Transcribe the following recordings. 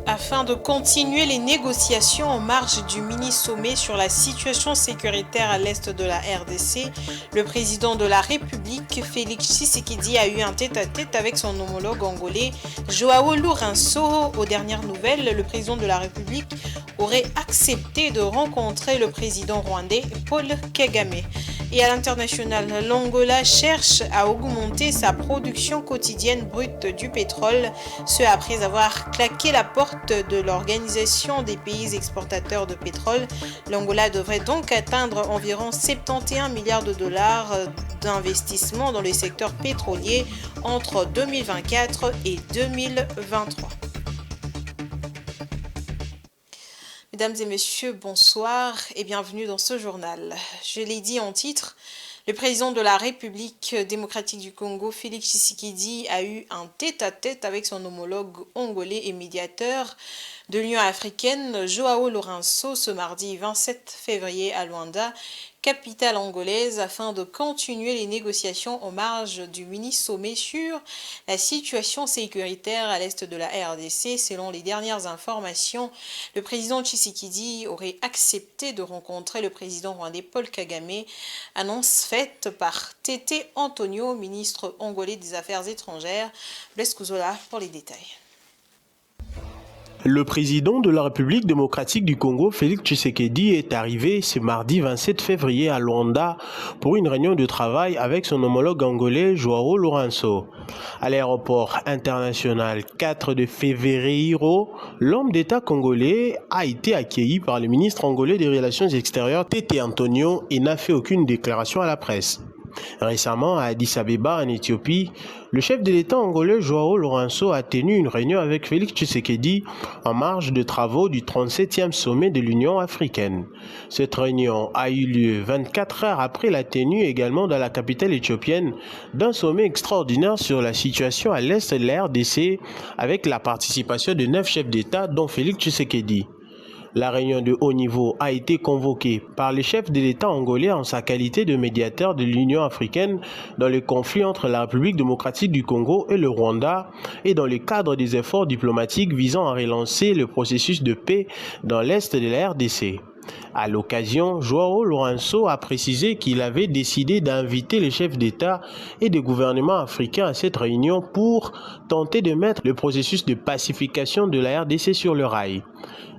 Afin de continuer les négociations en marge du mini-sommet sur la situation sécuritaire à l'est de la RDC, le président de la République, Félix Tshisekedi, a eu un tête-à-tête avec son homologue angolais, Joao Lourenço. Aux dernières nouvelles, le président de la République aurait accepté de rencontrer le président rwandais, Paul Kagame. Et à l'international, l'Angola cherche à augmenter sa production quotidienne brute du pétrole, ce après avoir claqué la porte de l'Organisation des pays exportateurs de pétrole. L'Angola devrait donc atteindre environ 71 milliards de dollars d'investissement dans le secteur pétrolier entre 2024 et 2023. Mesdames et messieurs, bonsoir et bienvenue dans ce journal. Je l'ai dit en titre, le président de la République démocratique du Congo, Félix Tshisekedi, a eu un tête-à-tête avec son homologue angolais et médiateur de l'Union africaine, Joao Lourenço, ce mardi 27 février à Luanda, capitale angolaise, afin de continuer les négociations en marge du mini-sommet sur la situation sécuritaire à l'est de la RDC. Selon les dernières informations, le président Tshisekedi aurait accepté de rencontrer le président rwandais Paul Kagame, annonce faite par Tété Antonio, ministre angolais des Affaires étrangères. Blaise Kouzola pour les détails. Le président de la République démocratique du Congo, Félix Tshisekedi, est arrivé ce mardi 27 février à Luanda pour une réunion de travail avec son homologue angolais Joao Lourenço. À l'aéroport international 4 de Fevereiro, l'homme d'État congolais a été accueilli par le ministre angolais des Relations extérieures, Tété Antonio, et n'a fait aucune déclaration à la presse. Récemment, à Addis Abeba, en Éthiopie, le chef de l'État angolais Joao Lourenço a tenu une réunion avec Félix Tshisekedi en marge de travaux du 37e sommet de l'Union africaine. Cette réunion a eu lieu 24 heures après la tenue également dans la capitale éthiopienne d'un sommet extraordinaire sur la situation à l'est de la RDC avec la participation de 9 chefs d'État dont Félix Tshisekedi. La réunion de haut niveau a été convoquée par le chef de l'État angolais en sa qualité de médiateur de l'Union africaine dans le conflit entre la République démocratique du Congo et le Rwanda et dans le cadre des efforts diplomatiques visant à relancer le processus de paix dans l'est de la RDC. À l'occasion, Joao Lourenço a précisé qu'il avait décidé d'inviter les chefs d'État et de gouvernement africains à cette réunion pour tenter de mettre le processus de pacification de la RDC sur le rail.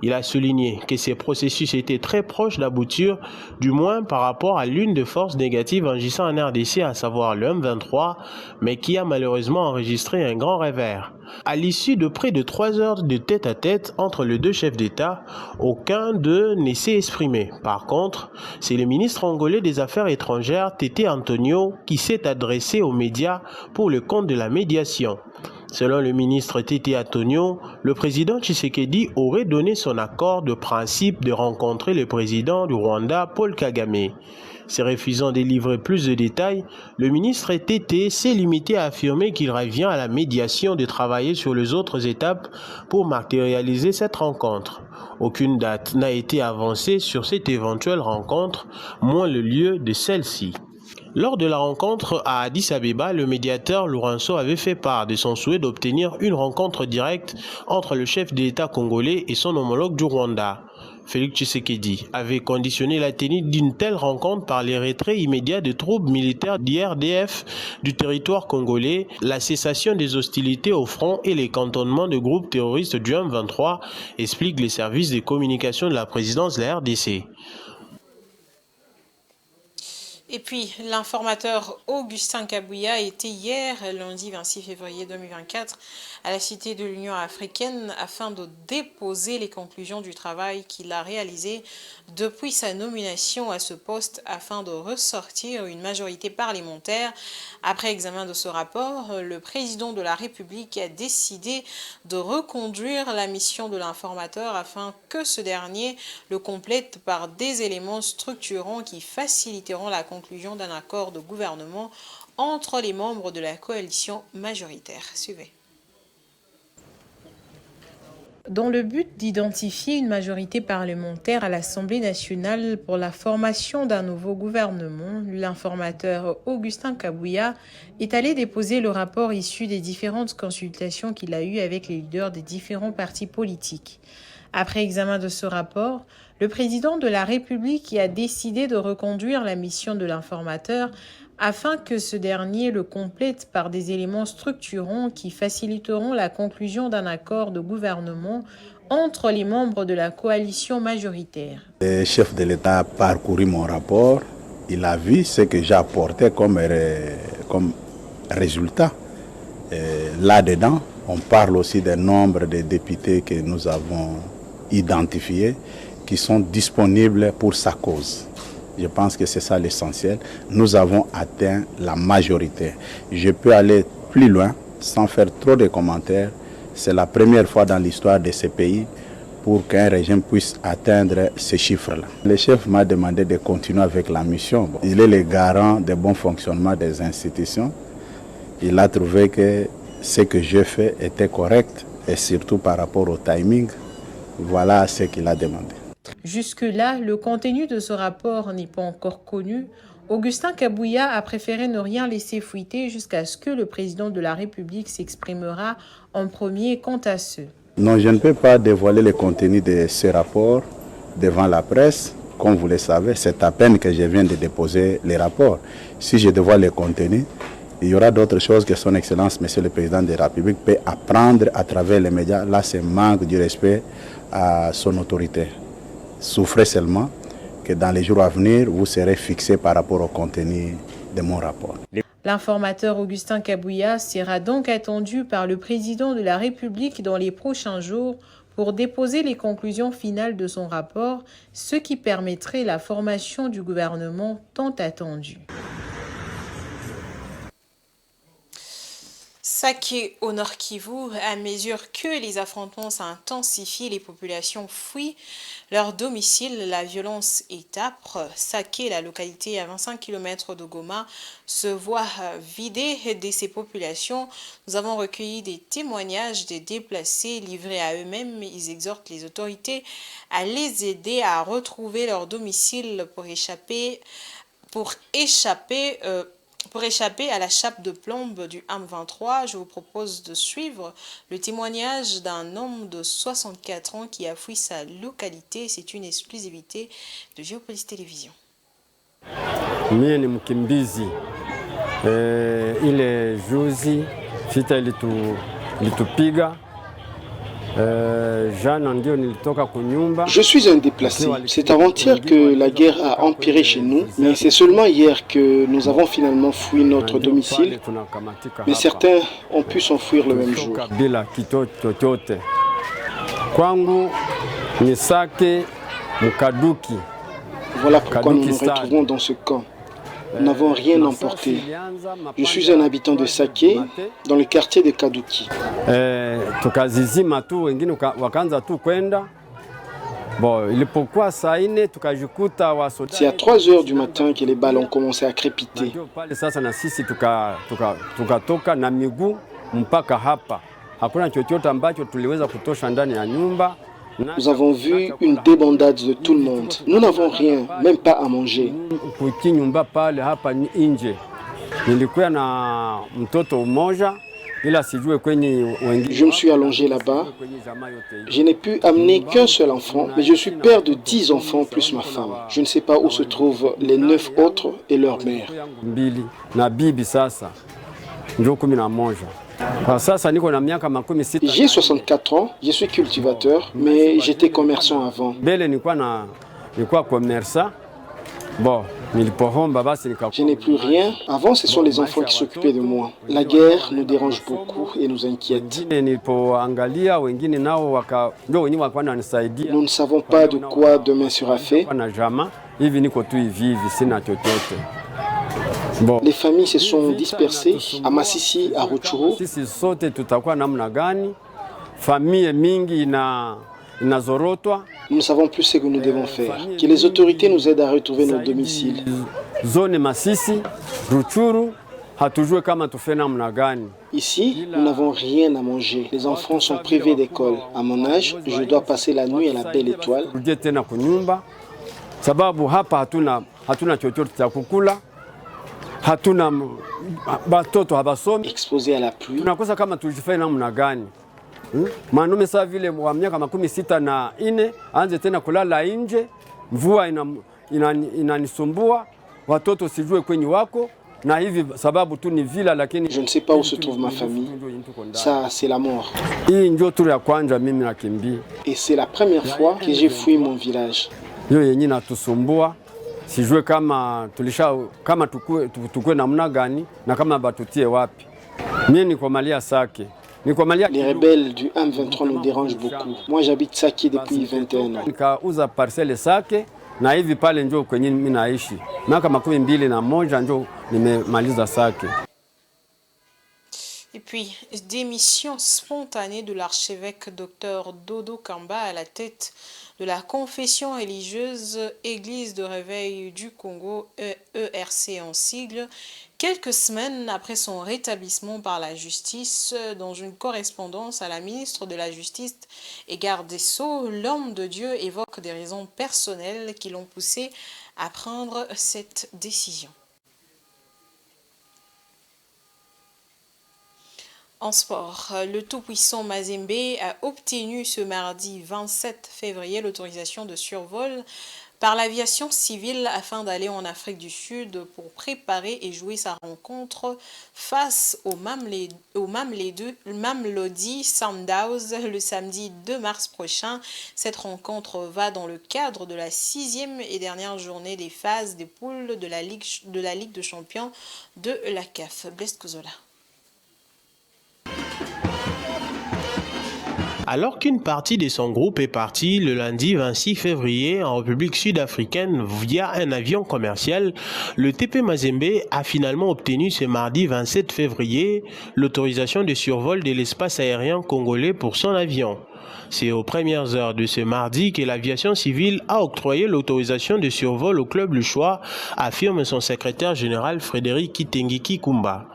Il a souligné que ces processus étaient très proches d'aboutir, du moins par rapport à l'une des forces négatives agissant en RDC, à savoir le M23, mais qui a malheureusement enregistré un grand revers. À l'issue de près de 3 heures de tête-à-tête entre les deux chefs d'État, aucun d'eux ne s'est exprimé. Par contre, c'est le ministre angolais des Affaires étrangères, Tété Antonio, qui s'est adressé aux médias pour le compte de la médiation. Selon le ministre Tété Antonio, le président Tshisekedi aurait donné son accord de principe de rencontrer le président du Rwanda, Paul Kagame. Se refusant de livrer plus de détails, le ministre Tété s'est limité à affirmer qu'il revient à la médiation de travailler sur les autres étapes pour matérialiser cette rencontre. Aucune date n'a été avancée sur cette éventuelle rencontre, moins le lieu de celle-ci. Lors de la rencontre à Addis Abeba, le médiateur Lourenço avait fait part de son souhait d'obtenir une rencontre directe entre le chef de l'État congolais et son homologue du Rwanda. Félix Tshisekedi avait conditionné la tenue d'une telle rencontre par les retraits immédiats des troupes militaires d'IRDF du territoire congolais, la cessation des hostilités au front et les cantonnements de groupes terroristes du M23, expliquent les services de communication de la présidence de la RDC. Et puis, l'informateur Augustin Kabouya était hier, lundi 26 février 2024, à la Cité de l'Union africaine afin de déposer les conclusions du travail qu'il a réalisé depuis sa nomination à ce poste afin de ressortir une majorité parlementaire. Après examen de ce rapport, le président de la République a décidé de reconduire la mission de l'informateur afin que ce dernier le complète par des éléments structurants qui faciliteront la conclusion d'un accord de gouvernement entre les membres de la coalition majoritaire. Suivez. Dans le but d'identifier une majorité parlementaire à l'Assemblée nationale pour la formation d'un nouveau gouvernement, l'informateur Augustin Kabouya est allé déposer le rapport issu des différentes consultations qu'il a eues avec les leaders des différents partis politiques. Après examen de ce rapport, le président de la République a décidé de reconduire la mission de l'informateur afin que ce dernier le complète par des éléments structurants qui faciliteront la conclusion d'un accord de gouvernement entre les membres de la coalition majoritaire. Le chef de l'État a parcouru mon rapport, il a vu ce que j'ai apporté comme résultat. Là-dedans, on parle aussi du nombre de députés que nous avons identifiés qui sont disponibles pour sa cause. Je pense que c'est ça l'essentiel. Nous avons atteint la majorité. Je peux aller plus loin sans faire trop de commentaires. C'est la première fois dans l'histoire de ce pays pour qu'un régime puisse atteindre ces chiffres-là. Le chef m'a demandé de continuer avec la mission. Il est le garant du bon fonctionnement des institutions. Il a trouvé que ce que j'ai fait était correct et surtout par rapport au timing. Voilà ce qu'il a demandé. Jusque-là, le contenu de ce rapport n'est pas encore connu. Augustin Kabouya a préféré ne rien laisser fuiter jusqu'à ce que le président de la République s'exprimera en premier quant à ce. Non, je ne peux pas dévoiler le contenu de ce rapport devant la presse. Comme vous le savez, c'est à peine que je viens de déposer les rapports. Si je dévoile le contenu, il y aura d'autres choses que son Excellence, Monsieur le Président de la République, peut apprendre à travers les médias. Là, c'est manque du respect à son autorité. Souffrez seulement que dans les jours à venir, vous serez fixé par rapport au contenu de mon rapport. L'informateur Augustin Kabouya sera donc attendu par le président de la République dans les prochains jours pour déposer les conclusions finales de son rapport, ce qui permettrait la formation du gouvernement tant attendu. Saké au Nord Kivu, à mesure que les affrontements s'intensifient, les populations fuient leur domicile. La violence est âpre. Saké, la localité à 25 km de Goma, se voit vidée de ses populations. Nous avons recueilli des témoignages des déplacés livrés à eux-mêmes. Ils exhortent les autorités à les aider à retrouver leur domicile pour échapper à la chape de plomb du M23. Je vous propose de suivre le témoignage d'un homme de 64 ans qui a fui sa localité. C'est une exclusivité de Géopolis Télévision. Mie ni mkimbizi ile juzi vita ilitupiga. Je suis un déplacé. C'est avant-hier que la guerre a empiré chez nous, mais c'est seulement hier que nous avons finalement fui notre domicile. Mais certains ont pu s'enfuir le même jour. Voilà pourquoi nous nous retrouvons dans ce camp. Nous n'avons rien emporté. Je suis un habitant de Saké, dans le quartier de Kaduki. C'est à 3 heures du matin que les balles ont commencé à crépiter. Nous avons vu une débandade de tout le monde. Nous n'avons rien, même pas à manger. Je me suis allongé là-bas. Je n'ai pu amener qu'un seul enfant, mais je suis père de 10 enfants plus ma femme. Je ne sais pas où se trouvent les 9 autres et leur mère. J'ai 64 ans, je suis cultivateur, mais j'étais commerçant avant. Je n'ai plus rien. Avant, ce sont les enfants qui s'occupaient de moi. La guerre nous dérange beaucoup et nous inquiète. Nous ne savons pas de quoi demain sera fait. Les familles se sont dispersées à Masisi, à Rutshuru. Nous ne savons plus ce que nous devons faire. Que les autorités nous aident à retrouver nos domiciles. Ici, nous n'avons rien à manger. Les enfants sont privés d'école. À mon âge, je dois passer la nuit à la Belle Étoile. Exposé à la pluie. Mwanaume saa vile wa miaka 64 aanze tena kulala nje, mvua inanisumbua, watoto sijue kwenye wako na hivi sababu tu ni vila lakini je ne sais pas où se trouve ma famille. Ça c'est la mort. Hii ndio tu ya kwanza mimi nakimbia. Et c'est la première fois que j'ai fui mon village. Hiyo yenyewe natusumbua. Sijue kama tukue namna gani na kama batutie wapi. Mimi niko Malia Sake. Les rebelles du M23 nous dérangent beaucoup. Moi j'habite Sake depuis 21 ans. Nikauza parcelle Sake na hivi pale ndio kwenye mimi naishi. Miaka 21 ndio nimemaliza Sake. Et puis, démission spontanée de l'archevêque Dr Dodo Kamba à la tête de la confession religieuse Église de Réveil du Congo, ERC en sigle, quelques semaines après son rétablissement par la justice. Dans une correspondance à la ministre de la Justice et garde des Sceaux, l'homme de Dieu évoque des raisons personnelles qui l'ont poussé à prendre cette décision. En sport, le tout-puissant Mazembe a obtenu ce mardi 27 février l'autorisation de survol par l'aviation civile afin d'aller en Afrique du Sud pour préparer et jouer sa rencontre face au Mamelodi Sundowns le samedi 2 mars prochain. Cette rencontre va dans le cadre de la 6e et dernière journée des phases des poules de la Ligue de champions de la CAF. Blaise Kozola. Alors qu'une partie de son groupe est partie le lundi 26 février en République sud-africaine via un avion commercial, le TP Mazembe a finalement obtenu ce mardi 27 février l'autorisation de survol de l'espace aérien congolais pour son avion. C'est aux premières heures de ce mardi que l'aviation civile a octroyé l'autorisation de survol au club Luchois, affirme son secrétaire général Frédéric Kitengiki Kumba.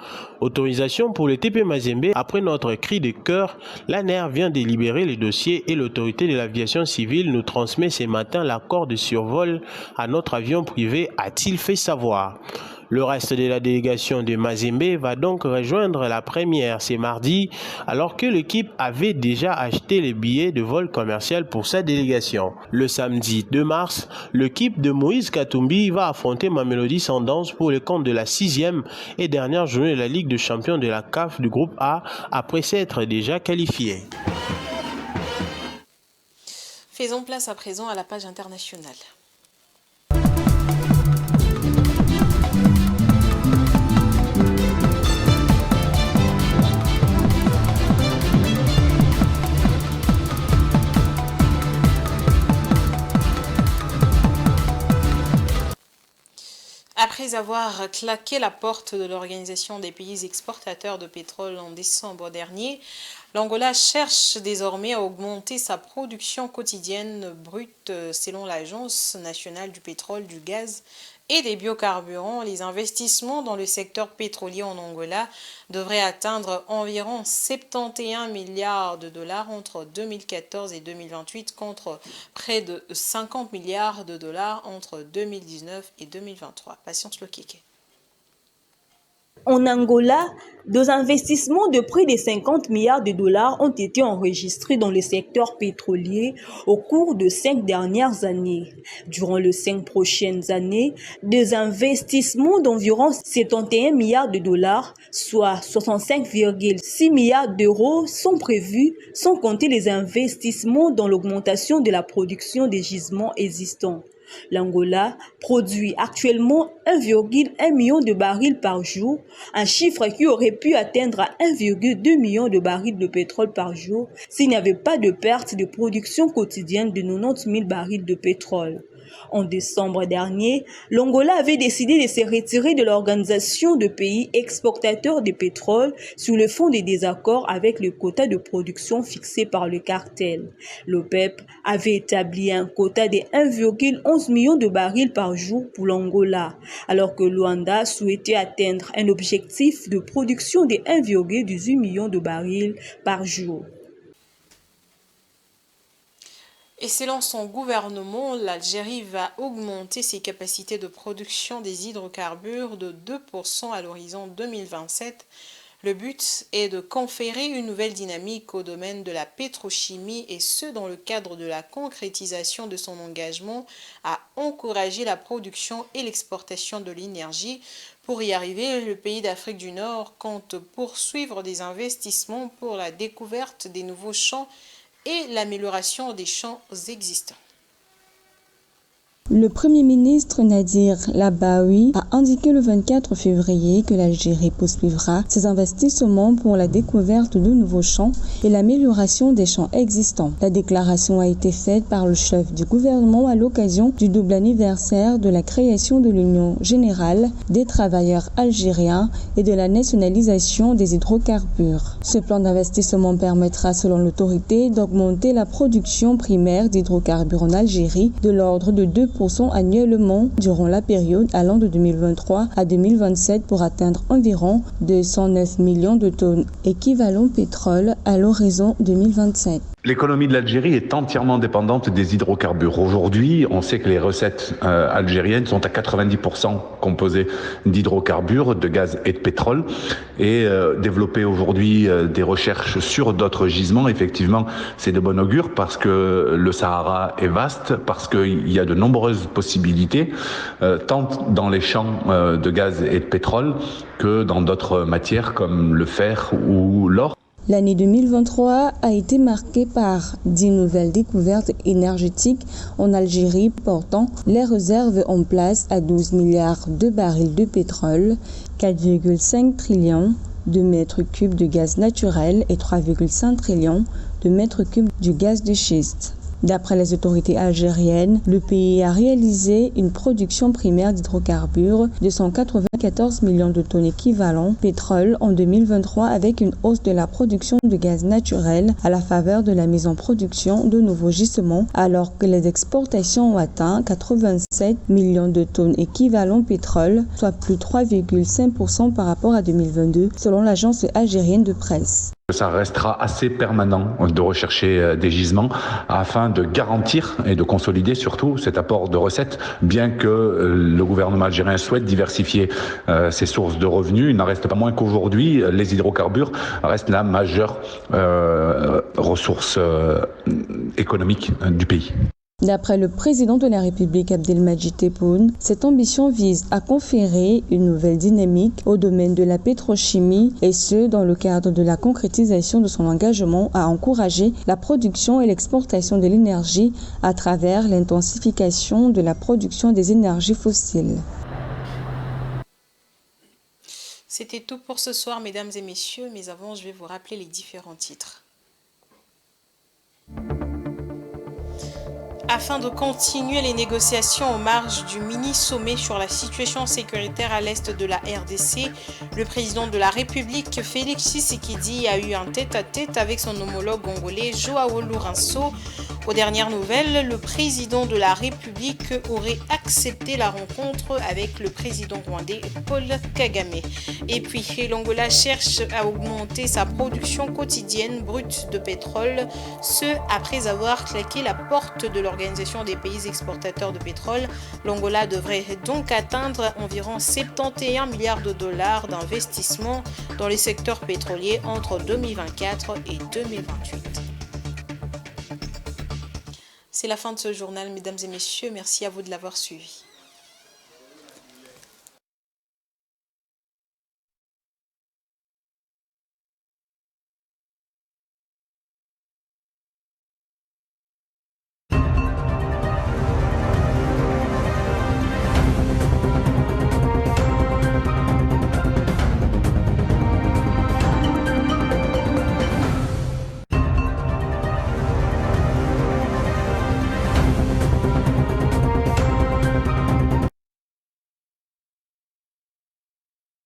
Autorisation pour le TP Mazembe. Après notre cri de cœur, l'ANER vient de libérer les dossiers et l'autorité de l'aviation civile nous transmet ce matin l'accord de survol à notre avion privé, a-t-il fait savoir. Le reste de la délégation de Mazembe va donc rejoindre la première ce mardi, alors que l'équipe avait déjà acheté les billets de vol commercial pour sa délégation. Le samedi 2 mars, l'équipe de Moïse Katumbi va affronter Mamelodi Sundowns pour le compte de la 6e et dernière journée de la Ligue des champions de la CAF du groupe A, après s'être déjà qualifié. Faisons place à présent à la page internationale. Après avoir claqué la porte de l'Organisation des pays exportateurs de pétrole en décembre dernier, l'Angola cherche désormais à augmenter sa production quotidienne brute selon l'Agence nationale du pétrole, du gaz et des biocarburants. Les investissements dans le secteur pétrolier en Angola devraient atteindre environ 71 milliards de dollars entre 2014 et 2028 contre près de 50 milliards de dollars entre 2019 et 2023. Patience Lokeke. En Angola, des investissements de près de 50 milliards de dollars ont été enregistrés dans le secteur pétrolier au cours de 5 dernières années. Durant les 5 prochaines années, des investissements d'environ 71 milliards de dollars, soit 65,6 milliards d'euros, sont prévus, sans compter les investissements dans l'augmentation de la production des gisements existants. L'Angola produit actuellement 1,1 million de barils par jour, un chiffre qui aurait pu atteindre 1,2 million de barils de pétrole par jour s'il n'y avait pas de perte de production quotidienne de 90 000 barils de pétrole. En décembre dernier, l'Angola avait décidé de se retirer de l'organisation de pays exportateurs de pétrole sur le fond des désaccords avec le quota de production fixé par le cartel. L'OPEP avait établi un quota de 1,11 million de barils par jour pour l'Angola, alors que Luanda souhaitait atteindre un objectif de production de 1,18 million de barils par jour. Et selon son gouvernement, l'Algérie va augmenter ses capacités de production des hydrocarbures de 2% à l'horizon 2027. Le but est de conférer une nouvelle dynamique au domaine de la pétrochimie et ce dans le cadre de la concrétisation de son engagement à encourager la production et l'exportation de l'énergie. Pour y arriver, le pays d'Afrique du Nord compte poursuivre des investissements pour la découverte des nouveaux champs et l'amélioration des champs existants. Le Premier ministre Nadir Labaoui a indiqué le 24 février que l'Algérie poursuivra ses investissements pour la découverte de nouveaux champs et l'amélioration des champs existants. La déclaration a été faite par le chef du gouvernement à l'occasion du double anniversaire de la création de l'Union générale des travailleurs algériens et de la nationalisation des hydrocarbures. Ce plan d'investissement permettra, selon l'autorité, d'augmenter la production primaire d'hydrocarbures en Algérie de l'ordre de 2% annuellement durant la période allant de 2023 à 2027 pour atteindre environ 209 millions de tonnes équivalent pétrole à l'horizon 2027. L'économie de l'Algérie est entièrement dépendante des hydrocarbures. Aujourd'hui, on sait que les recettes algériennes sont à 90% composées d'hydrocarbures, de gaz et de pétrole. Et développer aujourd'hui des recherches sur d'autres gisements, effectivement, c'est de bon augure parce que le Sahara est vaste, parce qu'il y a de nombreuses possibilités, tant dans les champs de gaz et de pétrole que dans d'autres matières comme le fer ou l'or. L'année 2023 a été marquée par 10 nouvelles découvertes énergétiques en Algérie portant les réserves en place à 12 milliards de barils de pétrole, 4,5 trillions de mètres cubes de gaz naturel et 3,5 trillions de mètres cubes du gaz de schiste. D'après les autorités algériennes, le pays a réalisé une production primaire d'hydrocarbures de 194 millions de tonnes équivalent pétrole en 2023 avec une hausse de la production de gaz naturel à la faveur de la mise en production de nouveaux gisements alors que les exportations ont atteint 87 millions de tonnes équivalent pétrole, soit plus 3,5% par rapport à 2022 selon l'agence algérienne de presse. Ça restera assez permanent de rechercher des gisements afin de garantir et de consolider surtout cet apport de recettes, bien que le gouvernement algérien souhaite diversifier ses sources de revenus. Il n'en reste pas moins qu'aujourd'hui, les hydrocarbures restent la majeure ressource économique du pays. D'après le président de la République Abdelmadjid Tebboune, cette ambition vise à conférer une nouvelle dynamique au domaine de la pétrochimie et ce, dans le cadre de la concrétisation de son engagement à encourager la production et l'exportation de l'énergie à travers l'intensification de la production des énergies fossiles. C'était tout pour ce soir, mesdames et messieurs, mais avant, je vais vous rappeler les différents titres. Afin de continuer les négociations en marge du mini-sommet sur la situation sécuritaire à l'est de la RDC, le président de la République, Félix Tshisekedi, a eu un tête-à-tête avec son homologue congolais, Joao Lourenço. Aux dernières nouvelles, le président de la République aurait accepté la rencontre avec le président rwandais Paul Kagame. Et puis, l'Angola cherche à augmenter sa production quotidienne brute de pétrole, ce après avoir claqué la porte de l'Organisation des pays exportateurs de pétrole. L'Angola devrait donc atteindre environ 71 milliards de dollars d'investissement dans les secteurs pétroliers entre 2024 et 2028. C'est la fin de ce journal, mesdames et messieurs. Merci à vous de l'avoir suivi.